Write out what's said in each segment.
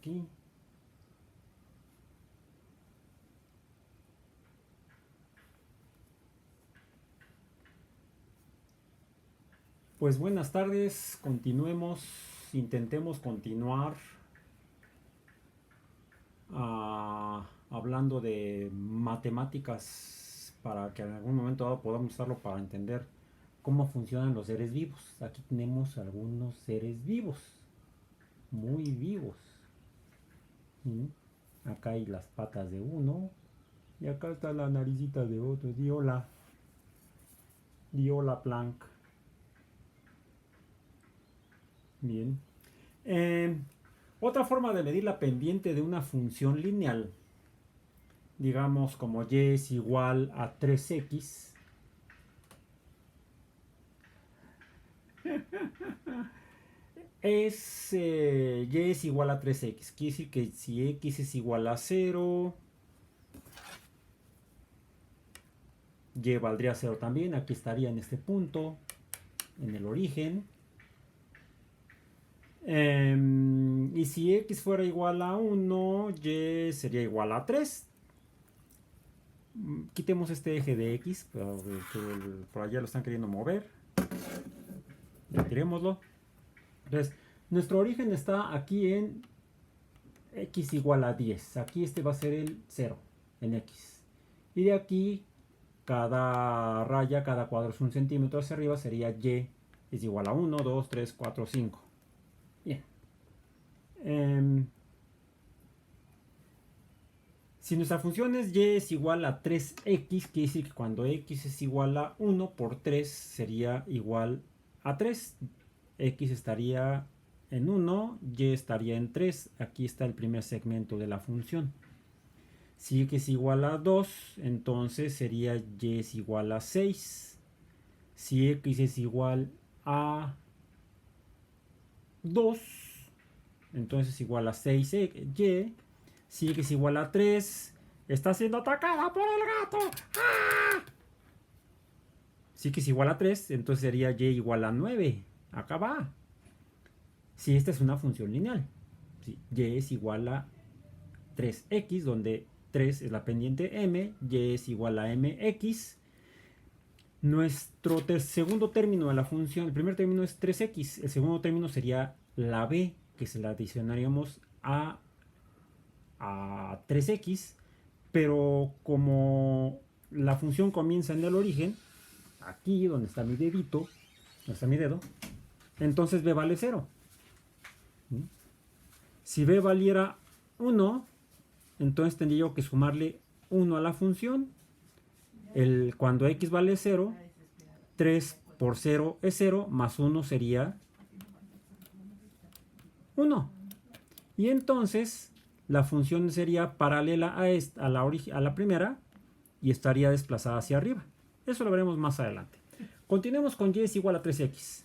aquí. Pues buenas tardes, continuemos, intentemos continuar hablando de matemáticas para que en algún momento dado podamos usarlo para entender cómo funcionan los seres vivos. Aquí tenemos algunos seres vivos, muy vivos. Acá hay las patas de uno y acá está la naricita de otro. Diola Planck. Bien. Otra forma de medir la pendiente de una función lineal, digamos como y es igual a 3x, es y es igual a 3x. Quiere decir que si x es igual a 0, y valdría 0 también. Aquí estaría en este punto, en el origen. Y si x fuera igual a 1, y sería igual a 3. Quitemos este eje de x, que por allá lo están queriendo mover. Retirémoslo. Entonces, nuestro origen está aquí en x igual a 10. Aquí este va a ser el 0 en x. Y de aquí, cada raya, cada cuadro es 1 centímetro hacia arriba, sería y es igual a 1, 2, 3, 4, 5. Bien. Si nuestra función es y es igual a 3x, quiere decir que cuando x es igual a 1 por 3 sería igual a 3. X estaría en 1, y estaría en 3. Aquí está el primer segmento de la función. Si x es igual a 2, entonces sería y es igual a 6. Si x es igual a 2, entonces es igual a 6y. Si x es igual a 3, está siendo atacada por el gato. ¡Ah! Si x es igual a 3, entonces sería y igual a 9. Acá va. Si esta es una función lineal. ¿Sí? Y es igual a 3x, donde 3 es la pendiente m, y es igual a mx. Nuestro segundo término de la función, el primer término es 3x, el segundo término sería la b, que se la adicionaríamos a 3x, pero como la función comienza en el origen, aquí donde está mi dedito, donde está mi dedo, entonces b vale 0. Si b valiera 1, entonces tendría yo que sumarle 1 a la función. Cuando x vale 0, 3 por 0 es 0, más 1 sería 1. Y entonces la función sería paralela a la primera y estaría desplazada hacia arriba. Eso lo veremos más adelante. Continuemos con y es igual a 3x.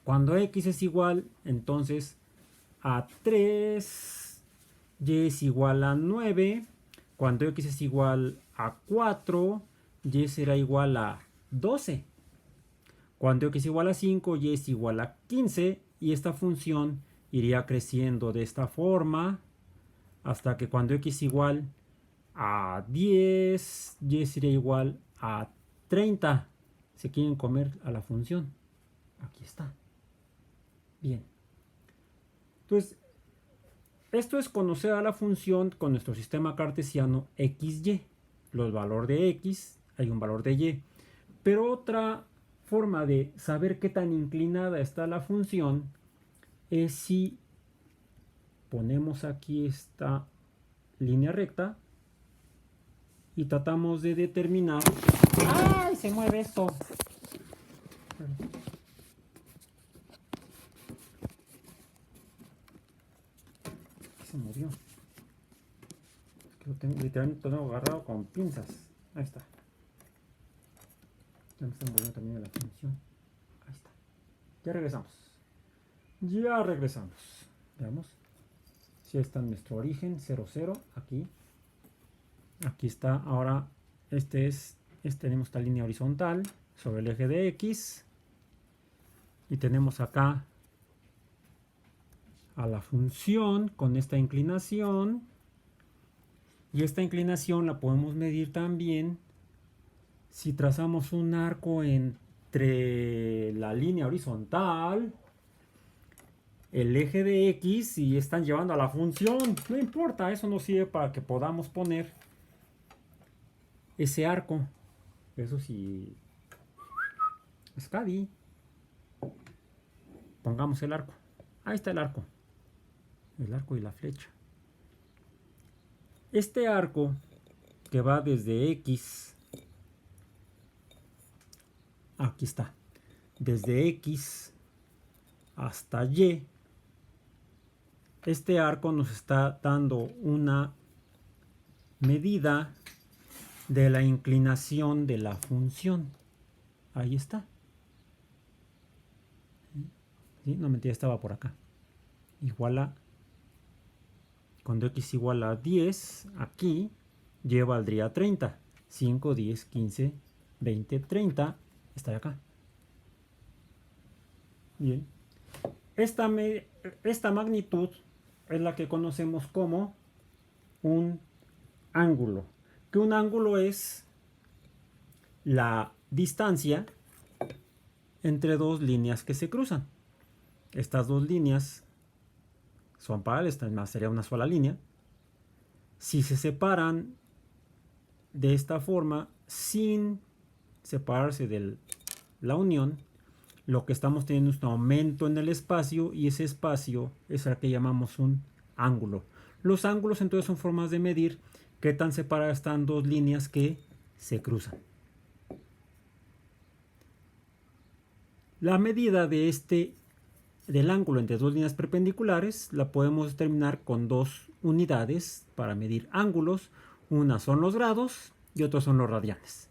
Cuando x es igual, entonces, a 3, y es igual a 9. Cuando x es igual a 4, y será igual a 12. Cuando x es igual a 5, y es igual a 15. Y esta función iría creciendo de esta forma hasta que cuando x es igual a 10, y sería igual a 30. Se quieren comer a la función. Aquí está. Bien. Entonces, esto es conocer a la función con nuestro sistema cartesiano xy. Los valores de x, hay un valor de y. Pero otra forma de saber qué tan inclinada está la función es si ponemos aquí esta línea recta y tratamos de determinar... ¡Ay! Se mueve esto. Se movió. Lo tengo, literalmente lo tengo agarrado con pinzas. Ahí está. Ya me están moviendo también la función. Ahí está. Ya regresamos. Ya regresamos. Veamos. Si está nuestro origen 0, 0. Aquí. Aquí está. Ahora tenemos esta línea horizontal sobre el eje de x. Y tenemos acá a la función con esta inclinación. Y esta inclinación la podemos medir también si trazamos un arco entre la línea horizontal, el eje de X y están llevando a la función. No importa, eso nos sirve para que podamos poner ese arco. Eso sí. Scadi. Pongamos el arco. Ahí está el arco. El arco y la flecha. Este arco que va desde X. Aquí está. Desde X hasta Y. Este arco nos está dando una medida de la inclinación de la función. Ahí está. ¿Sí? No, mentira, estaba por acá. Igual a, cuando X igual a 10, aquí, Y valdría 30. 5, 10, 15, 20, 30. Está acá. Bien. Esta magnitud es la que conocemos como un ángulo. Que un ángulo es la distancia entre dos líneas que se cruzan. Estas dos líneas son paralelas, sería una sola línea. Si se separan de esta forma sin separarse de la unión, lo que estamos teniendo es un aumento en el espacio y ese espacio es el que llamamos un ángulo. Los ángulos entonces son formas de medir qué tan separadas están dos líneas que se cruzan. La medida del ángulo entre dos líneas perpendiculares la podemos determinar con dos unidades para medir ángulos. Una son los grados y otros son los radianes.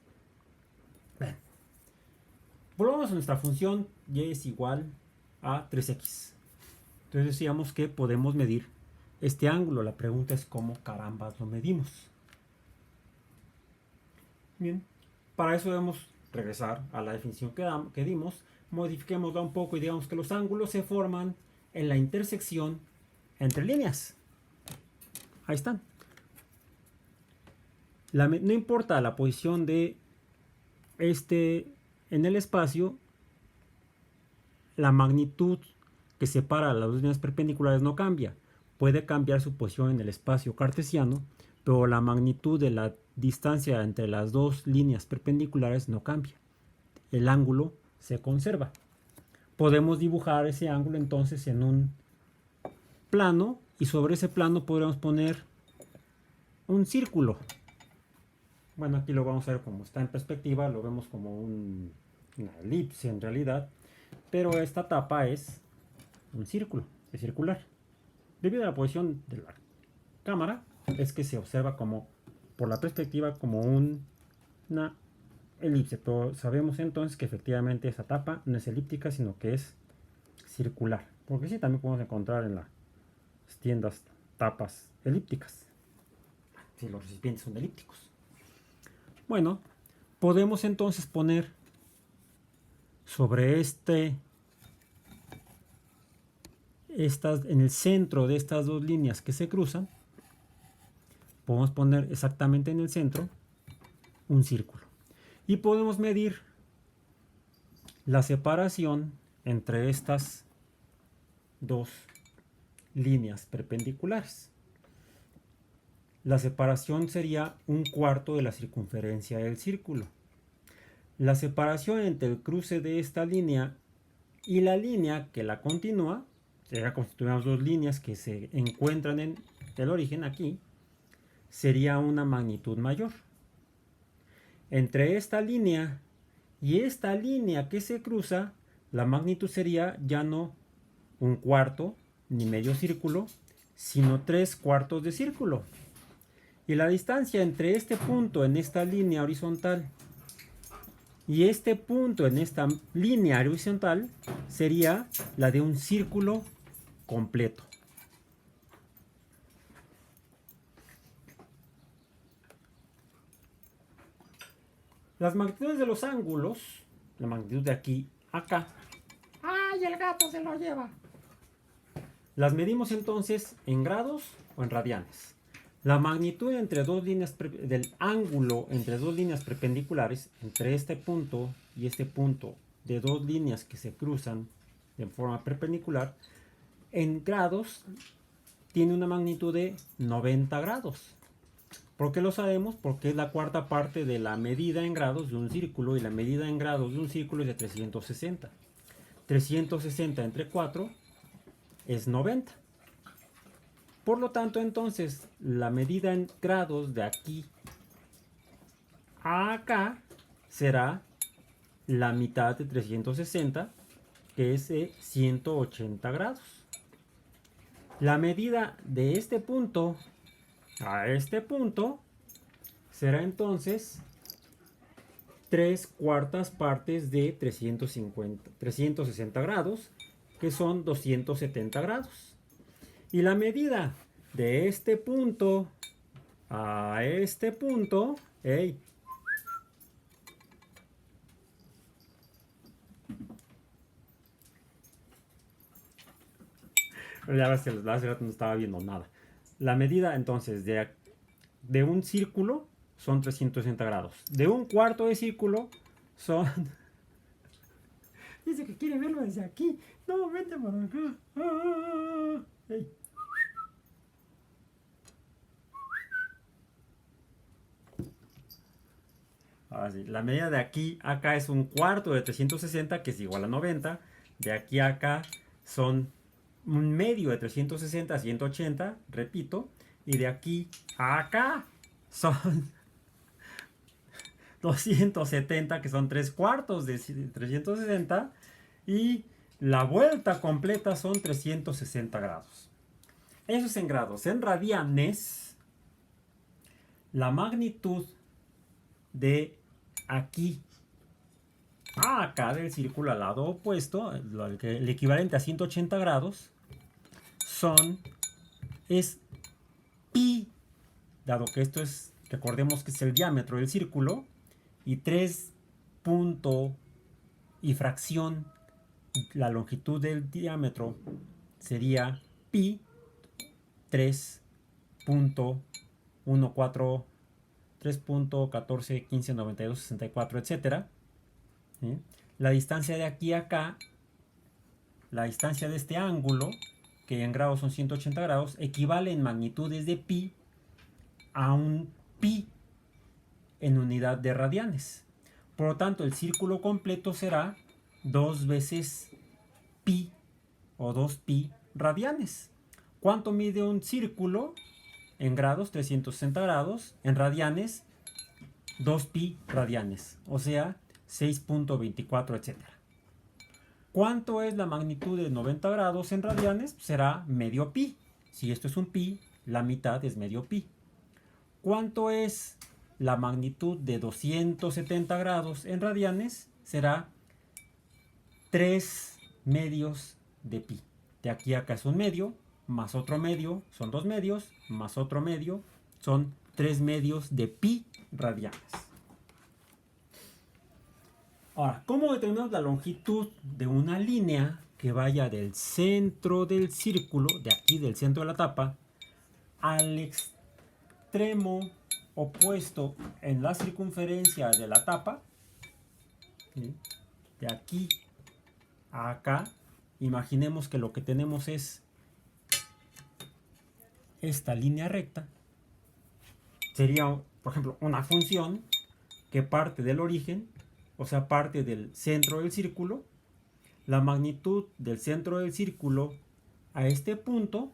Bien. Volvamos a nuestra función y es igual a 3x. Entonces decíamos que podemos medir este ángulo. La pregunta es cómo carambas lo medimos. Bien, para eso debemos regresar a la definición que dimos. Modifiquémosla un poco y digamos que los ángulos se forman en la intersección entre líneas. Ahí están. No importa la posición de en el espacio, la magnitud que separa las dos líneas perpendiculares no cambia. Puede cambiar su posición en el espacio cartesiano, pero la magnitud de la distancia entre las dos líneas perpendiculares no cambia. El ángulo se conserva. Podemos dibujar ese ángulo entonces en un plano y sobre ese plano podríamos poner un círculo. Bueno, aquí lo vamos a ver como está en perspectiva, lo vemos como una elipse en realidad, pero esta tapa es un círculo, es circular. Debido a la posición de la cámara, es que se observa como, por la perspectiva, como una elipse, pero sabemos entonces que efectivamente esa tapa no es elíptica, sino que es circular, porque sí, también podemos encontrar en las tiendas tapas elípticas, si los recipientes son elípticos. Bueno, podemos entonces poner sobre en el centro de estas dos líneas que se cruzan, podemos poner exactamente en el centro un círculo. Y podemos medir la separación entre estas dos líneas perpendiculares. La separación sería un cuarto de la circunferencia del círculo. La separación entre el cruce de esta línea y la línea que la continúa, sería como si tuviéramos dos líneas que se encuentran en el origen aquí, sería una magnitud mayor. Entre esta línea y esta línea que se cruza, la magnitud sería ya no un cuarto ni medio círculo, sino 3/4 de círculo. Y la distancia entre este punto en esta línea horizontal y este punto en esta línea horizontal sería la de un círculo completo. Las magnitudes de los ángulos, la magnitud de aquí a acá. ¡Ay, el gato se lo lleva! Las medimos entonces en grados o en radianes. La magnitud entre dos líneas del ángulo entre dos líneas perpendiculares, entre este punto y este punto, de dos líneas que se cruzan de forma perpendicular, en grados tiene una magnitud de 90 grados. ¿Por qué lo sabemos? Porque es la cuarta parte de la medida en grados de un círculo, y la medida en grados de un círculo es de 360. 360 entre 4 es 90. Por lo tanto, entonces, la medida en grados de aquí a acá será la mitad de 360, que es 180 grados. La medida de este punto a este punto será entonces 3/4 partes de 360 grados, que son 270 grados. Y la medida de este punto a este punto, ¡hey! Ya ves que hace rato no estaba viendo nada. La medida entonces de un círculo son 360 grados. De un cuarto de círculo son... Dice que quiere verlo desde aquí. No, vente por acá. Hey. Ahora sí, la medida de aquí a acá es un cuarto de 360, que es igual a 90. De aquí a acá son un medio de 360 a 180, repito. Y de aquí a acá son 270, que son 3/4 de 360. Y la vuelta completa son 360 grados. Eso es en grados. En radianes, la magnitud de aquí a acá del círculo al lado opuesto, el equivalente a 180 grados, es pi, dado que esto es, recordemos que es el diámetro del círculo, y 3 punto y fracción, la longitud del diámetro sería pi 3.14, 3.14159264, etc. ¿Sí? La distancia de aquí a acá, la distancia de este ángulo, que en grados son 180 grados, equivale en magnitudes de pi a un pi en unidad de radianes. Por lo tanto, el círculo completo será 2 veces pi o 2 pi radianes. ¿Cuánto mide un círculo? En grados, 360 grados. En radianes, 2 pi radianes. O sea, 6.24, etc. ¿Cuánto es la magnitud de 90 grados en radianes? Será medio pi. Si esto es un pi, la mitad es medio pi. ¿Cuánto es la magnitud de 270 grados en radianes? Será 3 medios de pi. De aquí a acá es un medio, más otro medio, son 2 medios, más otro medio, son 3 medios de pi radianes. Ahora, ¿cómo determinamos la longitud de una línea que vaya del centro del círculo, de aquí del centro de la tapa, al extremo opuesto en la circunferencia de la tapa? ¿Sí? De aquí a acá, imaginemos que lo que tenemos es esta línea recta. Sería, por ejemplo, una función que parte del origen, o sea, parte del centro del círculo. La magnitud del centro del círculo a este punto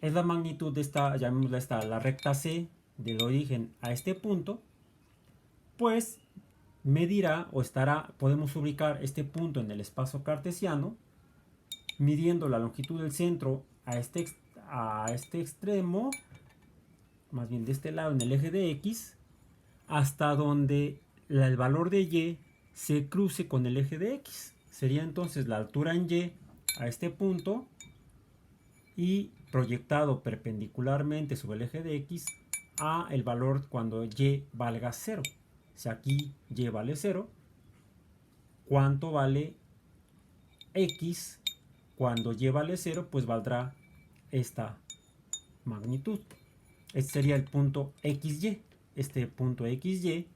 es la magnitud de esta, llamémosla esta, la recta C, del origen a este punto. Pues medirá o estará, podemos ubicar este punto en el espacio cartesiano, midiendo la longitud del centro a este extremo, más bien de este lado en el eje de X, hasta donde el valor de Y se cruce con el eje de X. Sería entonces la altura en Y a este punto, y proyectado perpendicularmente sobre el eje de X a el valor cuando Y valga 0. Si aquí Y vale 0, ¿cuánto vale X cuando y vale 0, pues valdrá esta magnitud. Este sería el punto XY. Este punto XY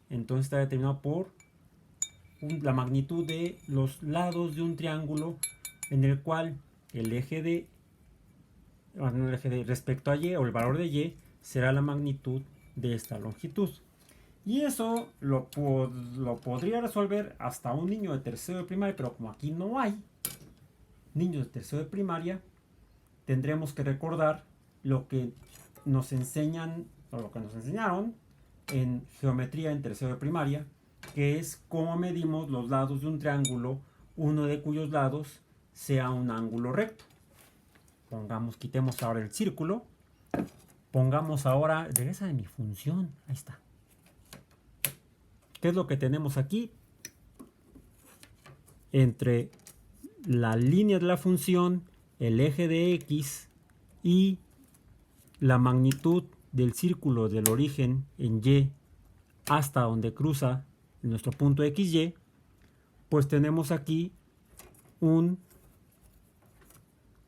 entonces está determinado por la magnitud de los lados de un triángulo en el cual el eje de respecto a Y, o el valor de Y, será la magnitud de esta longitud. Y eso lo podría resolver hasta un niño de tercero de primaria, pero como aquí no hay niños de tercero de primaria, tendremos que recordar lo que nos enseñan, o lo que nos enseñaron en geometría en tercero de primaria, que es cómo medimos los lados de un triángulo, uno de cuyos lados sea un ángulo recto. Quitemos ahora el círculo, pongamos ahora, regresa de mi función, ahí está. ¿Qué es lo que tenemos aquí? Entre la línea de la función, el eje de X y la magnitud del círculo del origen en Y hasta donde cruza nuestro punto XY, pues tenemos aquí un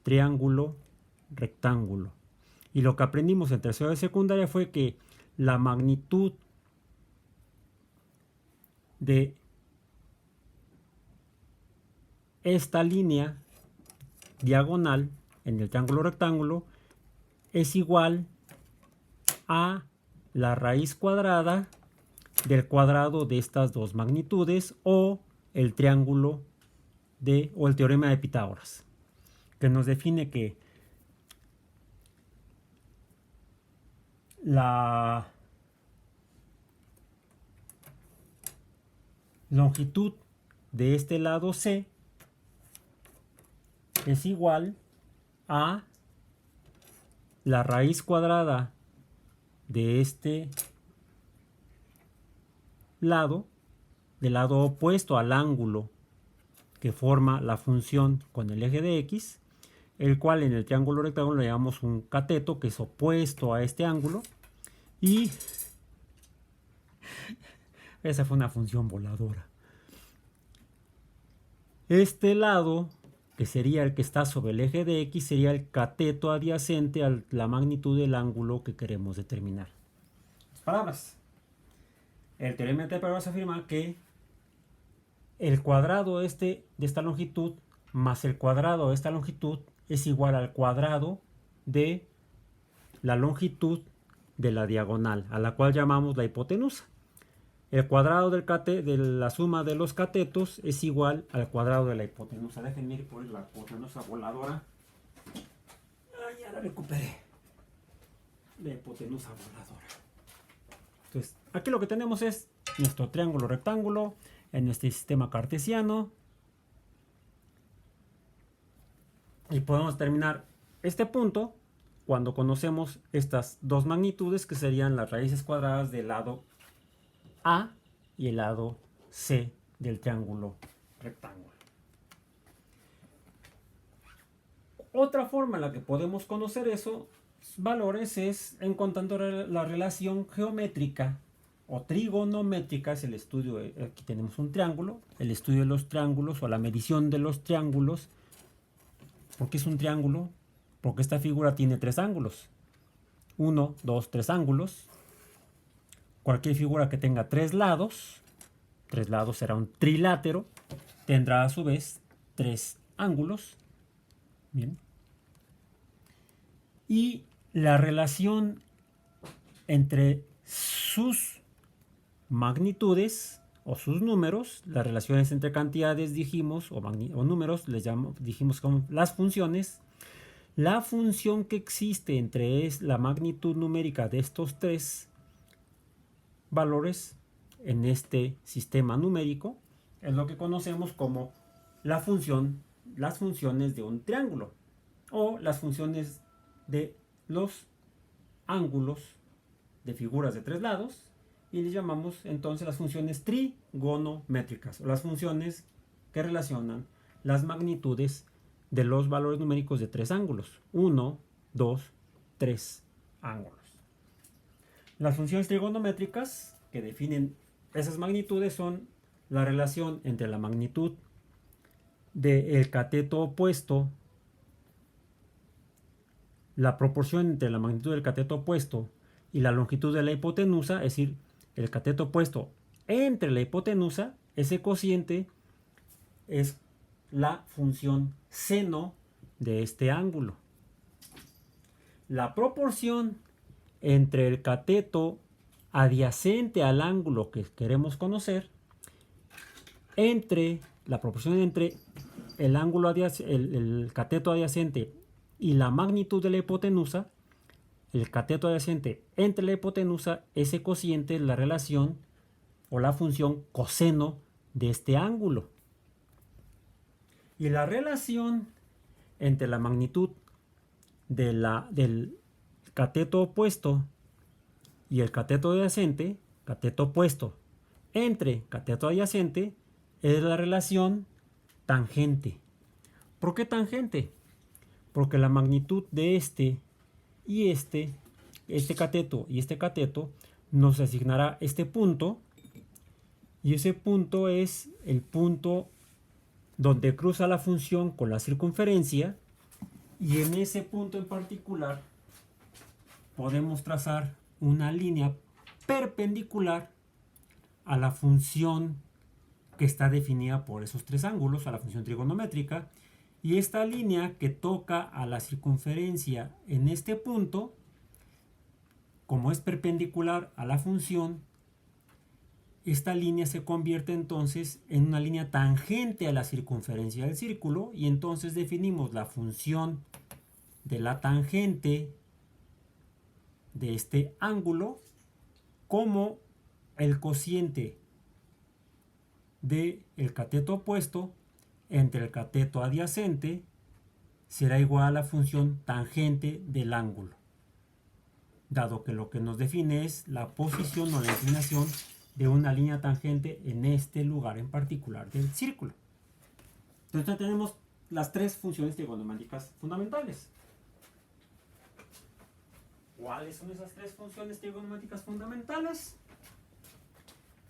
triángulo rectángulo. Y lo que aprendimos en tercero de secundaria fue que la magnitud de esta línea diagonal en el triángulo rectángulo es igual a la raíz cuadrada del cuadrado de estas dos magnitudes, o el triángulo o el teorema de Pitágoras, que nos define que la longitud de este lado C es igual a la raíz cuadrada de este lado, del lado opuesto al ángulo que forma la función con el eje de X, el cual en el triángulo rectángulo le llamamos un cateto, que es opuesto a este ángulo, y esa fue una función voladora. Este lado, que sería el que está sobre el eje de X, sería el cateto adyacente a la magnitud del ángulo que queremos determinar. Las palabras. El teorema de Pitágoras afirma que el cuadrado de esta longitud más el cuadrado de esta longitud es igual al cuadrado de la longitud de la diagonal, a la cual llamamos la hipotenusa. El cuadrado de la suma de los catetos es igual al cuadrado de la hipotenusa. Déjenme ir por la hipotenusa voladora. Ya la recuperé. La hipotenusa voladora. Entonces, aquí lo que tenemos es nuestro triángulo rectángulo en este sistema cartesiano. Y podemos terminar este punto cuando conocemos estas dos magnitudes, que serían las raíces cuadradas del lado A y el lado C del triángulo rectángulo. Otra forma en la que podemos conocer esos valores es encontrando la relación geométrica o trigonométrica. Es el estudio, aquí tenemos un triángulo, el estudio de los triángulos o la medición de los triángulos. ¿Por qué es un triángulo? Porque esta figura tiene tres ángulos. 1, 2, 3 ángulos. Cualquier figura que tenga tres lados será un trilátero, tendrá a su vez tres ángulos. Bien. Y la relación entre sus magnitudes o sus números, las relaciones entre cantidades dijimos, o números, dijimos como las funciones. La función que existe entre la magnitud numérica de estos tres valores en este sistema numérico es lo que conocemos como las funciones de un triángulo, o las funciones de los ángulos de figuras de tres lados, y les llamamos entonces las funciones trigonométricas, o las funciones que relacionan las magnitudes de los valores numéricos de tres ángulos. 1, 2, 3 ángulos. Las funciones trigonométricas que definen esas magnitudes son la relación entre la magnitud del cateto opuesto, la proporción entre la magnitud del cateto opuesto y la longitud de la hipotenusa, es decir, el cateto opuesto entre la hipotenusa, ese cociente es la función seno de este ángulo. La proporción entre el cateto adyacente al ángulo que queremos conocer, la proporción entre el ángulo el cateto adyacente y la magnitud de la hipotenusa, el cateto adyacente entre la hipotenusa, ese cociente es la relación o la función coseno de este ángulo. Y la relación entre la magnitud del cateto opuesto y el cateto adyacente, cateto opuesto entre cateto adyacente, es la relación tangente. ¿Por qué tangente? Porque la magnitud de este cateto y este cateto nos asignará este punto, y ese punto es el punto donde cruza la función con la circunferencia, y en ese punto en particular podemos trazar una línea perpendicular a la función que está definida por esos tres ángulos, a la función trigonométrica, y esta línea que toca a la circunferencia en este punto, como es perpendicular a la función, esta línea se convierte entonces en una línea tangente a la circunferencia del círculo, y entonces definimos la función de la tangente de este ángulo como el cociente del cateto opuesto entre el cateto adyacente será igual a la función tangente del ángulo, dado que lo que nos define es la posición o la inclinación de una línea tangente en este lugar en particular del círculo. Entonces tenemos las tres funciones trigonométricas fundamentales. ¿Cuáles son esas tres funciones trigonométricas fundamentales?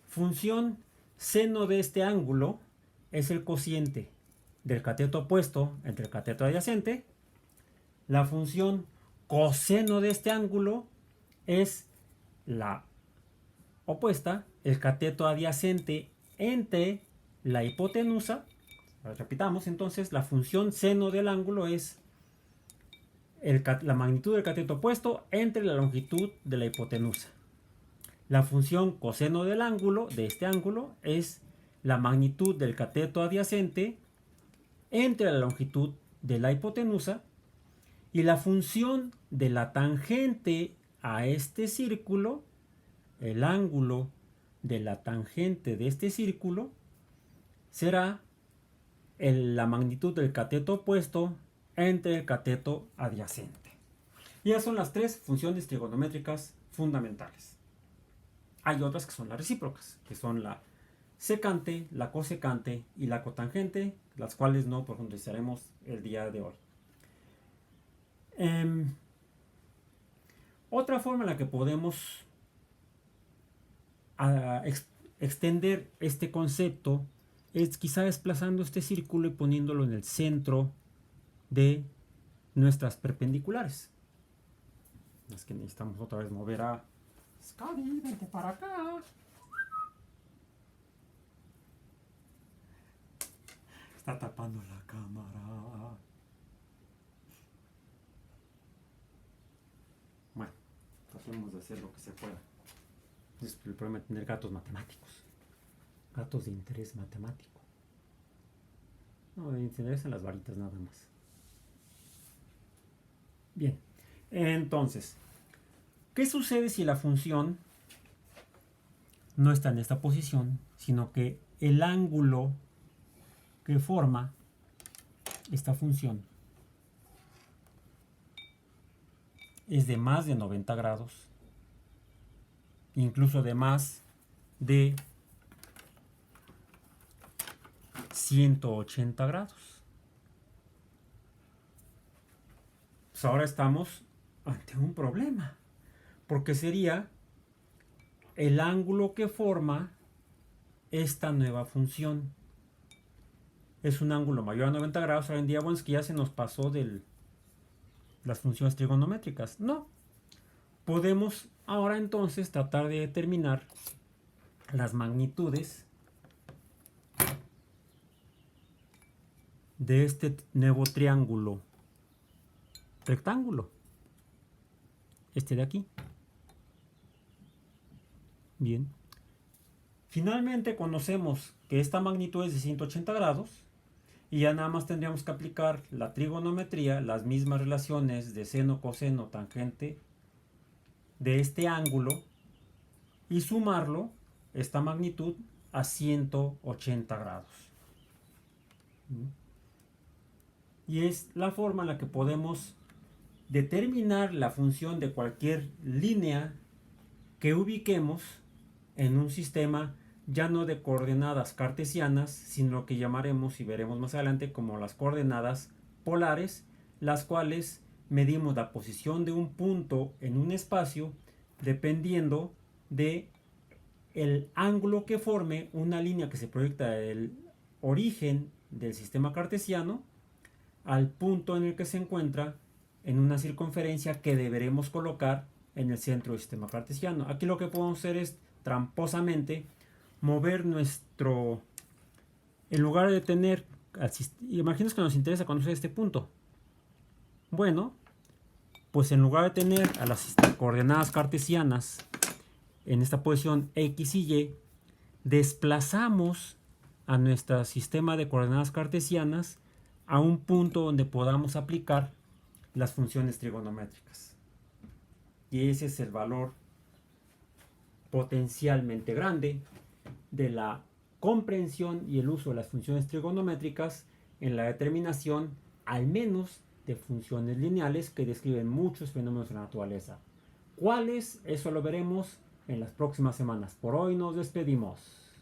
Función seno de este ángulo es el cociente del cateto opuesto entre el cateto adyacente. La función coseno de este ángulo es la opuesta, el cateto adyacente entre la hipotenusa. Repitamos entonces, la función seno del ángulo es la magnitud del cateto opuesto entre la longitud de la hipotenusa. La función coseno del ángulo, de este ángulo, es la magnitud del cateto adyacente entre la longitud de la hipotenusa. Y la función de la tangente a este círculo, el ángulo de la tangente de este círculo, será la magnitud del cateto opuesto entre el cateto adyacente. Y esas son las tres funciones trigonométricas fundamentales. Hay otras que son las recíprocas, que son la secante, la cosecante y la cotangente, las cuales no profundizaremos el día de hoy. Otra forma en la que podemos extender este concepto es quizá desplazando este círculo y poniéndolo en el centro de nuestras perpendiculares. Es que necesitamos otra vez mover a Scotty, vente para acá. Está tapando la cámara. Bueno, tratemos de hacer lo que se pueda. Es el problema de tener gatos matemáticos. Gatos de interés matemático. No, de interés en las varitas nada más. Bien, entonces, ¿qué sucede si la función no está en esta posición, sino que el ángulo que forma esta función es de más de 90 grados, incluso de más de 180 grados? Pues ahora estamos ante un problema, porque sería el ángulo que forma esta nueva función. es un ángulo mayor a 90 grados, hoy en día, bueno, es que ya se nos pasó de las funciones trigonométricas. No. Podemos ahora entonces tratar de determinar las magnitudes de este nuevo triángulo rectángulo, este de aquí. Bien. Finalmente conocemos que esta magnitud es de 180 grados y ya nada más tendríamos que aplicar la trigonometría, las mismas relaciones de seno, coseno, tangente de este ángulo y sumarlo, esta magnitud, a 180 grados. Y es la forma en la que podemos determinar la función de cualquier línea que ubiquemos en un sistema ya no de coordenadas cartesianas, sino lo que llamaremos, y veremos más adelante, como las coordenadas polares, las cuales medimos la posición de un punto en un espacio dependiendo de el ángulo que forme una línea que se proyecta del origen del sistema cartesiano al punto en el que se encuentra en una circunferencia que deberemos colocar en el centro del sistema cartesiano. Aquí lo que podemos hacer es tramposamente mover nuestro, en lugar de tener, imagínense que nos interesa conocer este punto. Bueno, pues en lugar de tener a las coordenadas cartesianas en esta posición X y Y, desplazamos a nuestro sistema de coordenadas cartesianas a un punto donde podamos aplicar las funciones trigonométricas. Y ese es el valor potencialmente grande de la comprensión y el uso de las funciones trigonométricas en la determinación, al menos, de funciones lineales que describen muchos fenómenos de la naturaleza. ¿Cuáles? Eso lo veremos en las próximas semanas. Por hoy nos despedimos.